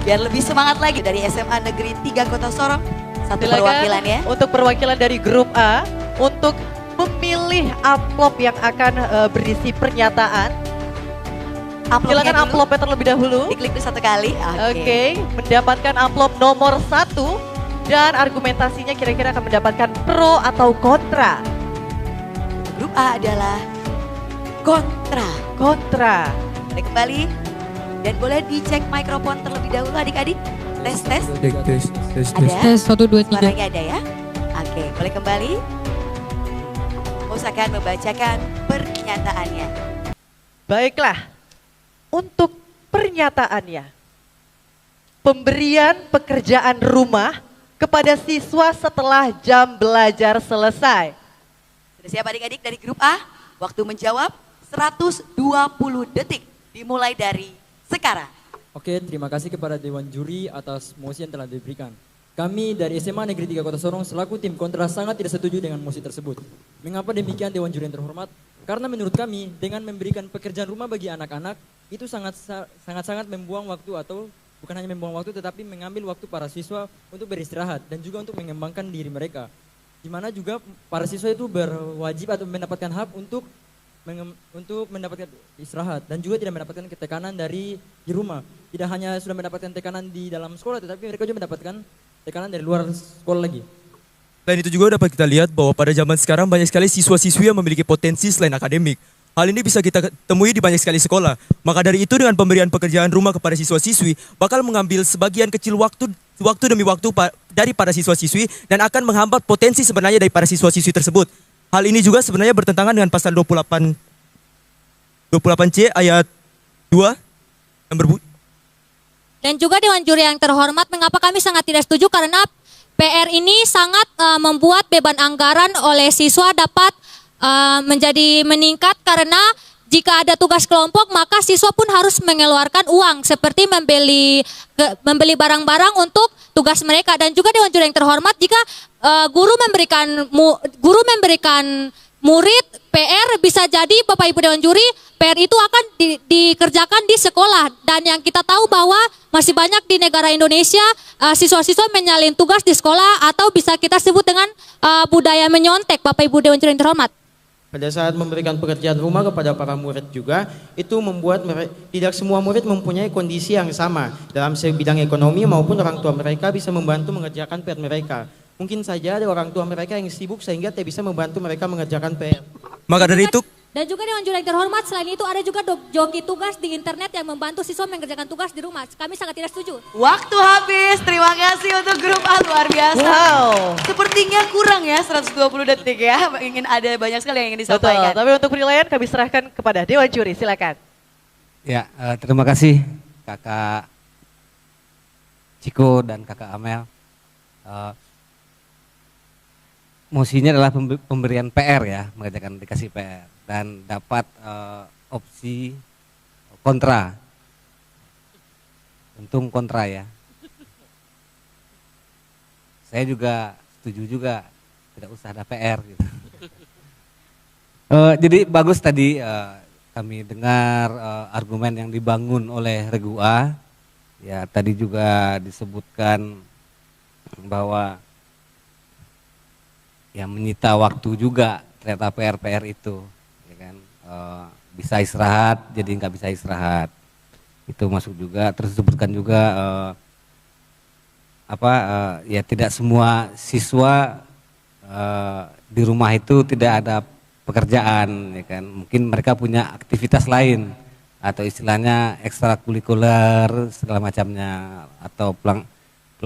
Biar lebih semangat lagi dari SMA Negeri 3 Kota Sorong. Satu Silakan perwakilan ya. untuk perwakilan dari grup A untuk memilih amplop yang akan berisi pernyataan. Amplopnya Silakan dulu. amplopnya terlebih dahulu. Diklik dulu satu kali. Oke, mendapatkan amplop nomor 1 dan argumentasinya kira-kira akan mendapatkan pro atau kontra. Grup A adalah kontra. Kontra. Boleh kembali dan boleh dicek mikrofon terlebih dahulu adik-adik. Tes tes. Tes. Ada? Tes 1, 2, 3. Suaranya ada ya? Oke, boleh kembali. Usahakan membacakan pernyataannya. Baiklah, untuk pernyataannya. Pemberian pekerjaan rumah kepada siswa setelah jam belajar selesai. Sudah siap adik-adik dari grup A? Waktu menjawab 120 detik. Dimulai dari sekarang. Oke, terima kasih kepada Dewan Juri atas mosi yang telah diberikan. Kami dari SMA Negeri 3 Kota Sorong selaku tim kontra sangat tidak setuju dengan mosi tersebut. Mengapa demikian Dewan Juri yang terhormat? Karena menurut kami dengan memberikan pekerjaan rumah bagi anak-anak itu sangat membuang waktu atau bukan hanya membuang waktu tetapi mengambil waktu para siswa untuk beristirahat dan juga untuk mengembangkan diri mereka. Di mana juga para siswa itu berwajib atau mendapatkan hak untuk mendapatkan istirahat dan juga tidak mendapatkan tekanan di rumah. Tidak hanya sudah mendapatkan tekanan di dalam sekolah tetapi mereka juga mendapatkan tekanan dari luar sekolah lagi. Selain itu juga dapat kita lihat bahwa pada zaman sekarang banyak sekali siswa-siswi yang memiliki potensi selain akademik. Hal ini bisa kita temui di banyak sekali sekolah. Maka dari itu dengan pemberian pekerjaan rumah kepada siswa-siswi bakal mengambil sebagian kecil waktu demi waktu dari para siswa-siswi dan akan menghambat potensi sebenarnya dari para siswa-siswi tersebut. Hal ini juga sebenarnya bertentangan dengan pasal 28C ayat 2 yang berbunyi. Dan juga Dewan Juri yang terhormat, mengapa kami sangat tidak setuju karena PR ini sangat membuat beban anggaran oleh siswa dapat menjadi meningkat karena jika ada tugas kelompok maka siswa pun harus mengeluarkan uang seperti membeli barang-barang untuk tugas mereka. Dan juga Dewan Juri yang terhormat, jika guru memberikan murid PR, bisa jadi Bapak Ibu Dewan Juri PR itu akan dikerjakan di sekolah. Dan yang kita tahu bahwa masih banyak di negara Indonesia siswa-siswa menyalin tugas di sekolah atau bisa kita sebut dengan budaya menyontek. Bapak Ibu Dewan Juri yang terhormat. Pada saat memberikan pekerjaan rumah kepada para murid juga, itu membuat tidak semua murid mempunyai kondisi yang sama dalam bidang ekonomi maupun orang tua mereka bisa membantu mengerjakan PR mereka. Mungkin saja ada orang tua mereka yang sibuk sehingga tidak bisa membantu mereka mengerjakan PR. Maka dari itu Dan juga Dewan Juri yang terhormat, selain itu ada juga joki tugas di internet yang membantu siswa mengerjakan tugas di rumah. Kami sangat tidak setuju. Waktu habis. Terima kasih untuk grup A, luar biasa. Wow. Sepertinya kurang ya 120 detik ya. Ingin ada banyak sekali yang ingin Betul, disampaikan. tapi untuk penilaian kami serahkan kepada Dewan Juri, silakan. Ya, terima kasih Kakak Ciko dan Kakak Amel. Mosinya adalah pemberian PR ya, mengerjakan dikasih PR dan dapat opsi kontra. Untung kontra ya. Saya juga setuju juga, tidak usah ada PR gitu. Jadi bagus tadi kami dengar argumen yang dibangun oleh Regu A. Ya, tadi juga disebutkan bahwa ya menyita waktu juga ternyata PR itu, ya kan, bisa istirahat jadi nggak bisa istirahat, itu masuk juga. Terus disebutkan juga ya tidak semua siswa di rumah itu tidak ada pekerjaan, ya kan, mungkin mereka punya aktivitas lain atau istilahnya ekstrakurikuler segala macamnya, atau pulang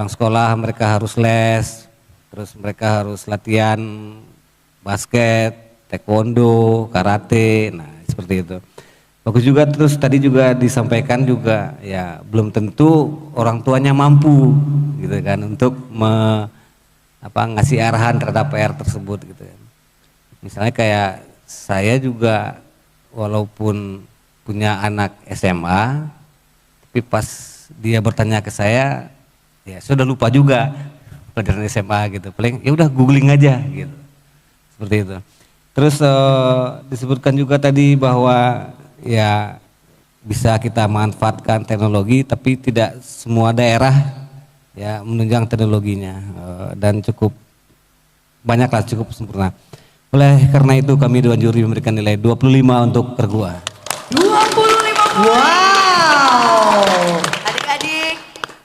sekolah mereka harus les. Terus mereka harus latihan basket, taekwondo, karate, nah seperti itu. Bagus juga. Terus tadi juga disampaikan juga ya belum tentu orang tuanya mampu gitu kan untuk ngasih arahan terhadap PR tersebut gitu kan. Misalnya kayak saya juga walaupun punya anak SMA, tapi pas dia bertanya ke saya ya sudah lupa juga pelajaran SMA gitu, paling ya udah googling aja gitu, seperti itu. Terus disebutkan juga tadi bahwa ya bisa kita manfaatkan teknologi, tapi tidak semua daerah ya menunjang teknologinya dan cukup banyaklah, cukup sempurna. Oleh karena itu kami Dewan Juri memberikan nilai 25 untuk Regu A. 25 poin. Wow. Adik-adik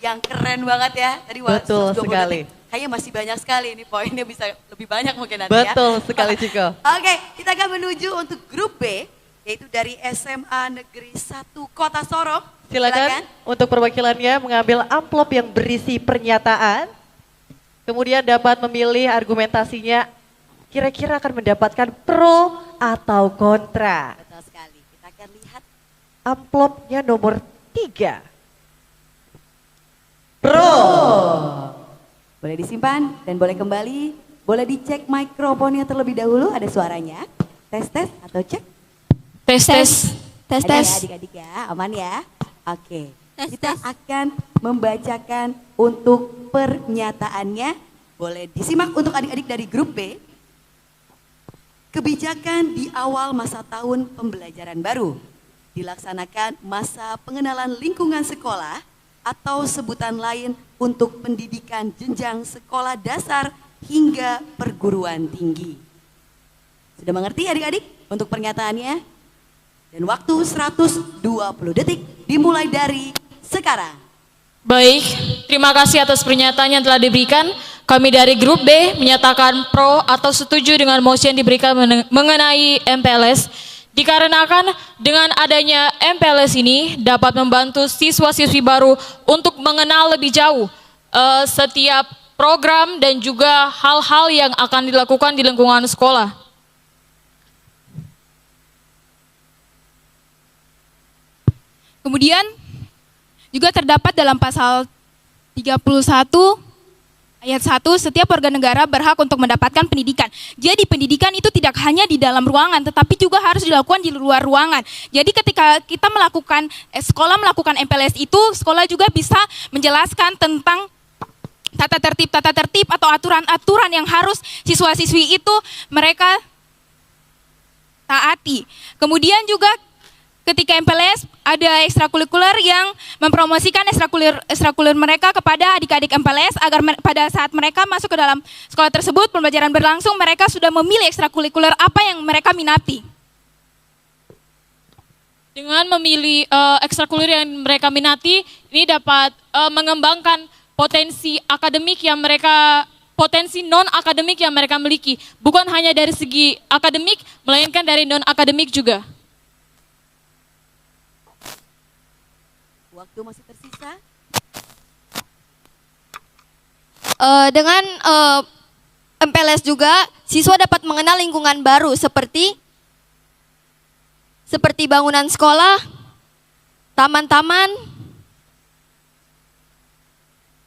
yang keren banget ya. Tadi Betul 120 sekali. detik. Kayaknya masih banyak sekali ini poinnya, bisa lebih banyak mungkin nanti ya. Betul sekali Ciko. Oke, kita akan menuju untuk grup B, yaitu dari SMA Negeri 1 Kota Sorong. Silakan untuk perwakilannya mengambil amplop yang berisi pernyataan. Kemudian dapat memilih argumentasinya kira-kira akan mendapatkan pro atau kontra. Betul sekali. Kita akan lihat. Amplopnya nomor 3. Pro. Boleh disimpan dan boleh kembali. Boleh dicek mikrofonnya terlebih dahulu, ada suaranya. Tes atau cek. Tes. Ada ya adik-adik ya, aman ya. Oke, kita akan membacakan untuk pernyataannya. Boleh disimak untuk adik-adik dari grup B. Kebijakan di awal masa tahun pembelajaran baru. Dilaksanakan masa pengenalan lingkungan sekolah atau sebutan lain untuk pendidikan jenjang sekolah dasar hingga perguruan tinggi. Sudah mengerti adik-adik untuk pernyataannya? Dan waktu 120 detik dimulai dari sekarang. Baik, terima kasih atas pernyataan yang telah diberikan. Kami dari grup B menyatakan pro atau setuju dengan mosi yang diberikan mengenai MPLS. Dikarenakan dengan adanya MPLS ini dapat membantu siswa-siswi baru untuk mengenal lebih jauh setiap program dan juga hal-hal yang akan dilakukan di lingkungan sekolah. Kemudian juga terdapat dalam pasal 31 ayat 1, setiap warga negara berhak untuk mendapatkan pendidikan. Jadi pendidikan itu tidak hanya di dalam ruangan, tetapi juga harus dilakukan di luar ruangan. Jadi ketika kita melakukan, sekolah melakukan MPLS itu, sekolah juga bisa menjelaskan tentang tata tertib atau aturan-aturan yang harus siswa-siswi itu mereka taati. Kemudian juga ketika MPLS ada ekstrakurikuler yang mempromosikan ekstrakurikuler mereka kepada adik-adik MPLS agar pada saat mereka masuk ke dalam sekolah tersebut, pembelajaran berlangsung, mereka sudah memilih ekstrakurikuler apa yang mereka minati. Dengan memilih ekstrakurikuler yang mereka minati, ini dapat mengembangkan potensi akademik yang mereka, potensi non-akademik yang mereka miliki. Bukan hanya dari segi akademik, melainkan dari non-akademik juga. Waktu masih tersisa. Dengan MPLS juga, siswa dapat mengenal lingkungan baru seperti bangunan sekolah, taman-taman,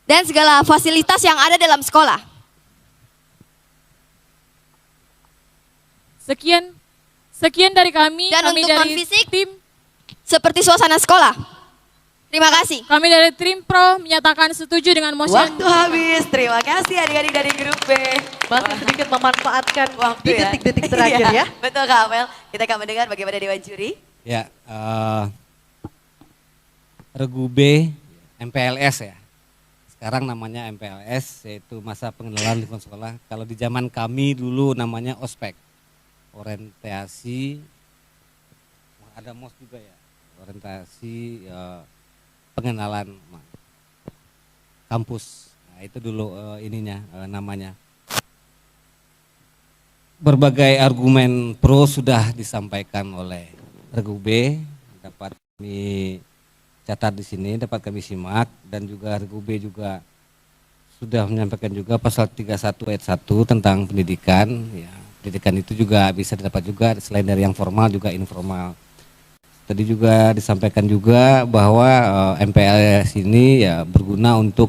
dan segala fasilitas yang ada dalam sekolah. Sekian dari kami. Dan kami untuk dari non-fisik, tim seperti suasana sekolah. Terima kasih. Kami dari tim pro menyatakan setuju dengan mosi. Waktu habis. Terima kasih adik-adik dari grup B. Masih sedikit memanfaatkan Waktu di ya. detik-detik terakhir Iya, ya. Betul Kak Amel. Kita akan mendengar bagaimana Dewan Juri. Ya, Regu B MPLS ya. Sekarang namanya MPLS, yaitu masa pengenalan lingkungan sekolah. Kalau di zaman kami dulu namanya ospek, orientasi, ada mos juga ya, orientasi pengenalan kampus. Nah, itu dulu namanya. Berbagai argumen pro sudah disampaikan oleh Regu B, dapat kami catat di sini, dapat kami simak, dan juga Regu B juga sudah menyampaikan juga pasal 31 ayat 1 tentang pendidikan. Ya, pendidikan itu juga bisa didapat juga selain dari yang formal juga informal. Tadi juga disampaikan juga bahwa MPLS ini ya berguna untuk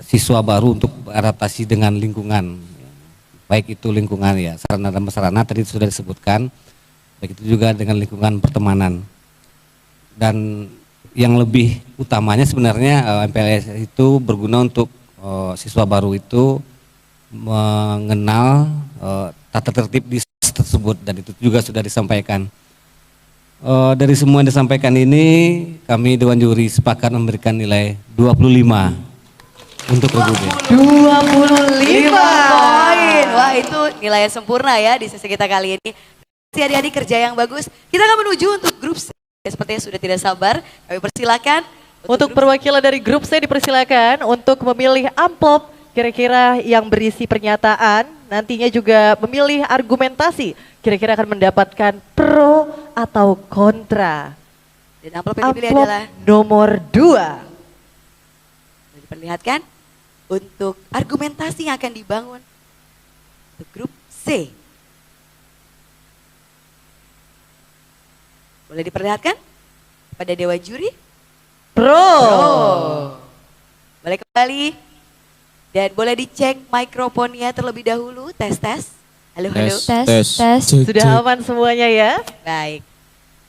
siswa baru untuk beradaptasi dengan lingkungan, baik itu lingkungan ya sarana dan prasarana tadi sudah disebutkan, baik itu juga dengan lingkungan pertemanan. Dan yang lebih utamanya sebenarnya MPLS itu berguna untuk siswa baru itu mengenal tata tertib di tersebut, dan itu juga sudah disampaikan. Dari semua yang disampaikan ini, kami Dewan Juri sepakat memberikan nilai 25 untuk Regu B. 25 poin. Wah, itu nilai yang sempurna ya di sesi kita kali ini. Si adik-adik kerja yang bagus. Kita akan menuju untuk grup C. Sepertinya sudah tidak sabar. Kami persilakan. Untuk perwakilan dari grup C dipersilakan untuk memilih amplop kira-kira yang berisi pernyataan. Nantinya juga memilih argumentasi. Kira-kira akan mendapatkan pro atau kontra. Dan amplop yang dipilih Amplop adalah nomor 2. diperlihatkan untuk argumentasi yang akan dibangun untuk grup C. Boleh diperlihatkan pada Dewan Juri? Pro. Boleh kembali dan boleh dicek mikrofonnya terlebih dahulu. Tes. Halo. Tes. Sudah aman semuanya ya? Baik.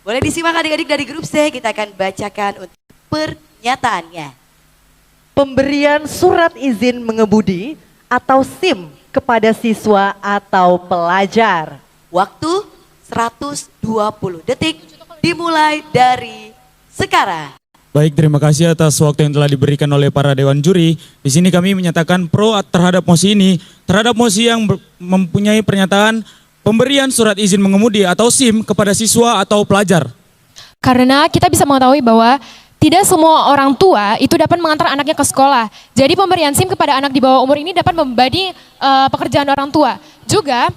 Boleh disimak adik-adik dari grup C. Kita akan bacakan untuk pernyataannya. Pemberian surat izin mengemudi atau SIM kepada siswa atau pelajar. Waktu 120 detik dimulai dari sekarang. Baik, terima kasih atas waktu yang telah diberikan oleh para Dewan Juri. Di sini kami menyatakan pro terhadap mosi ini, terhadap mosi yang mempunyai pernyataan pemberian surat izin mengemudi atau SIM kepada siswa atau pelajar. Karena kita bisa mengetahui bahwa tidak semua orang tua itu dapat mengantar anaknya ke sekolah. Jadi pemberian SIM kepada anak di bawah umur ini dapat membebani pekerjaan orang tua. Juga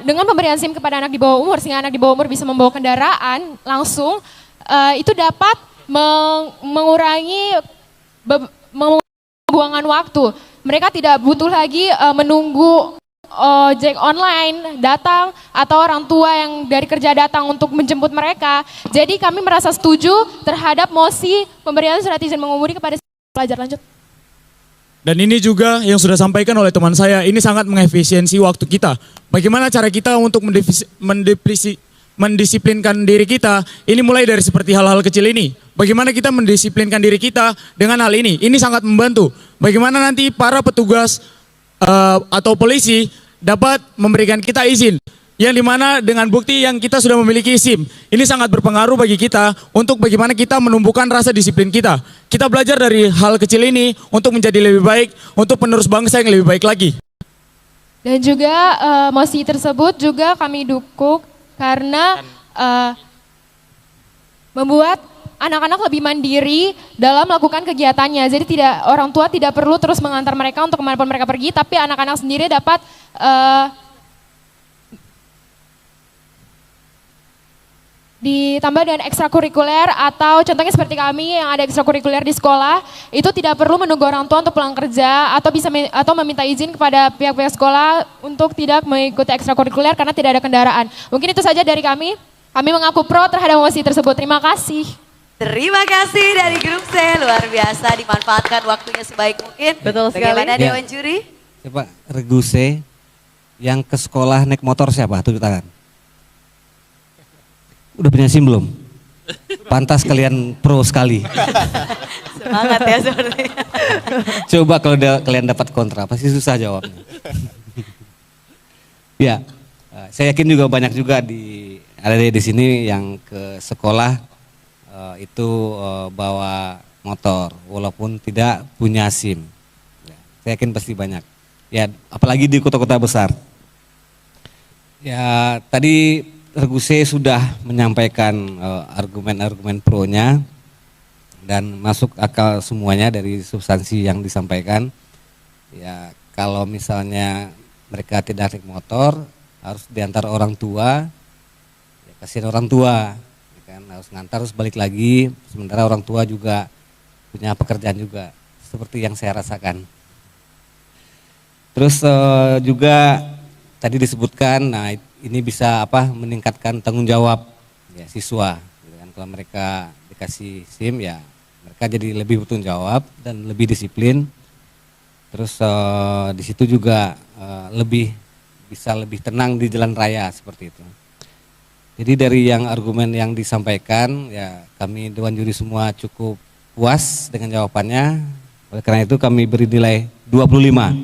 dengan pemberian SIM kepada anak di bawah umur, sehingga anak di bawah umur bisa membawa kendaraan langsung, itu dapat mengurangi pembuangan waktu. Mereka tidak butuh lagi menunggu ojek online datang atau orang tua yang dari kerja datang untuk menjemput mereka. Jadi kami merasa setuju terhadap mosi pemberian surat izin mengemudi kepada pelajar. Lanjut. Dan ini juga yang sudah sampaikan oleh teman saya, ini sangat mengefisiensi waktu kita. Bagaimana cara kita untuk mendisiplinkan diri kita, ini mulai dari seperti hal-hal kecil ini. Bagaimana kita mendisiplinkan diri kita dengan hal ini sangat membantu. Bagaimana nanti para petugas atau polisi dapat memberikan kita izin, yang dimana dengan bukti yang kita sudah memiliki SIM. Ini sangat berpengaruh bagi kita untuk bagaimana kita menumbuhkan rasa disiplin kita. Kita belajar dari hal kecil ini untuk menjadi lebih baik, untuk penerus bangsa yang lebih baik lagi. Dan juga mosi tersebut juga kami dukung karena membuat anak-anak lebih mandiri dalam melakukan kegiatannya. Jadi orang tua tidak perlu terus mengantar mereka untuk kemanapun mereka pergi, tapi anak-anak sendiri dapat ditambah dengan ekstrakurikuler, atau contohnya seperti kami yang ada ekstrakurikuler di sekolah, itu tidak perlu menunggu orang tua untuk pulang kerja atau meminta izin kepada pihak-pihak sekolah untuk tidak mengikuti ekstrakurikuler karena tidak ada kendaraan. Mungkin itu saja dari kami. Kami mengaku pro terhadap mosi tersebut. Terima kasih. Terima kasih dari grup C, luar biasa dimanfaatkan waktunya sebaik mungkin. Betul sekali. Bagaimana Dewan Juri? Coba Regu C yang ke sekolah naik motor siapa? Tunjuk tangan. Udah punya SIM belum? Pantas kalian pro sekali. Semangat ya sepertinya. Coba kalau kalian dapat kontra, pasti susah jawabnya. Ya, saya yakin juga banyak juga ada di sini yang ke sekolah itu bawa motor walaupun tidak punya SIM. Ya, saya yakin pasti banyak. Ya, apalagi di kota-kota besar. Ya, tadi Regu C sudah menyampaikan argumen-argumen pro-nya dan masuk akal semuanya dari substansi yang disampaikan. Ya, kalau misalnya mereka tidak naik motor, harus diantar orang tua, ya kasihan orang tua. Kan harus ngantar, harus balik lagi, sementara orang tua juga punya pekerjaan juga, seperti yang saya rasakan. Terus juga tadi disebutkan, nah ini bisa meningkatkan tanggung jawab ya, siswa. Gitu kan. Kalau mereka dikasih SIM ya mereka jadi lebih bertanggung jawab dan lebih disiplin. Terus di situ juga bisa lebih tenang di jalan raya seperti itu. Jadi dari argumen yang disampaikan, ya kami Dewan Juri semua cukup puas dengan jawabannya. Oleh karena itu kami beri nilai 25.